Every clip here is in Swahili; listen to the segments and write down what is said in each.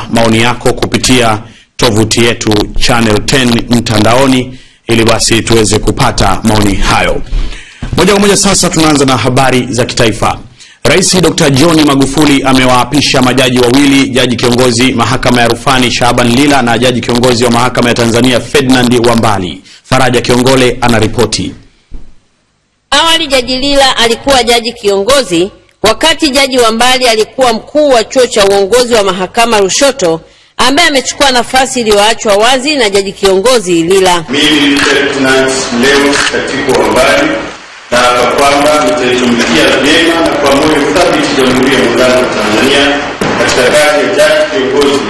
kutoa maoni yako kupitia tovuti yetu Channel 10 mtandaoni ili basi tuweze kupata maoni hayo. Moja kwa moja sasa tunaanza na habari za kitaifa. Rais Dr. John Magufuli amewaapisha majaji wawili, jaji kiongozi mahakama ya rufani Shaban Lila na jaji kiongozi wa mahakama ya Tanzania Ferdinand Wambali. Faraja Kiongole anaripoti. Awali jaji Lila alikuwa jaji kiongozi, wakati jaji Wambali alikuwa mkuu wa chuo cha uongozi wa mahakama Lushoto, ambaye amechukua nafasi iliyoachwa wazi na jaji kiongozi Lila. Mimi Ferdinand leo katibu Wambali na kwamba nitaitumikia vyema na kwa moyo thabiti Jamhuri ya Muungano wa Tanzania katika kazi ya jaji kiongozi,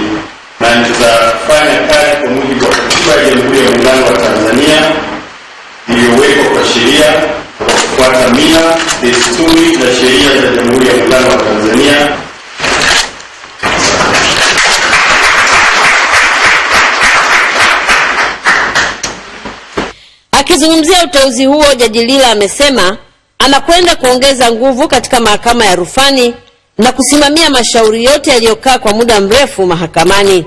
na nitafanya kazi kwa mujibu wa katiba ya Jamhuri ya Muungano wa Tanzania iliyowekwa kwa sheria, kwa kufuata mila, desturi na sheria za Jamhuri ya Muungano wa Tanzania. Akizungumzia uteuzi huo, jaji Lila amesema anakwenda kuongeza nguvu katika mahakama ya rufani na kusimamia mashauri yote yaliyokaa kwa muda mrefu mahakamani,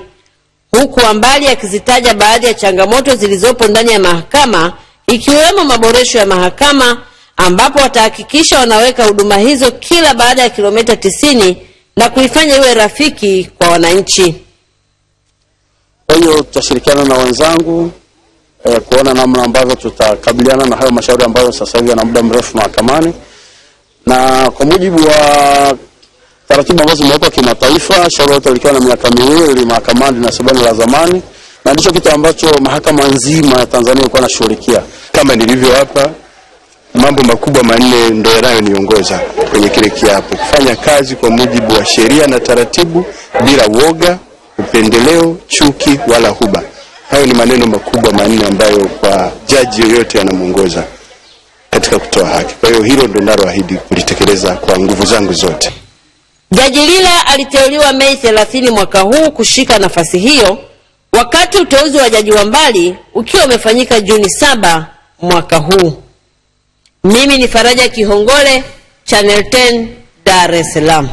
huku Wambali akizitaja baadhi ya changamoto zilizopo ndani ya mahakama, ikiwemo maboresho ya mahakama ambapo watahakikisha wanaweka huduma hizo kila baada ya kilomita 90 na kuifanya iwe rafiki kwa wananchi. Kwa hiyo tutashirikiana na wenzangu kuona namna ambavyo tutakabiliana na hayo mashauri ambayo sasa hivi yana muda mrefu mahakamani, na kwa mujibu wa taratibu ambazo zimewekwa kimataifa, shauri lote likiwa na miaka 2 mahakamani na sabani la zamani, na ndicho kitu ambacho mahakama nzima ya Tanzania ilikuwa inashughulikia. Kama nilivyo hapa, mambo makubwa 4 ndio yanayoniongoza kwenye kile kiapo: kufanya kazi kwa mujibu wa sheria na taratibu bila woga, upendeleo, chuki wala huba. Hayo ni maneno makubwa 4 ambayo kwa jaji yoyote anamuongoza katika kutoa haki. Kwa hiyo hilo ndio naloahidi kulitekeleza kwa nguvu zangu zote. Jaji Lila aliteuliwa Mei 30 mwaka huu kushika nafasi hiyo, wakati uteuzi wa jaji Wambali ukiwa umefanyika Juni 7 mwaka huu. Mimi ni Faraja Kiongole, Channel 10, Dar es Salaam.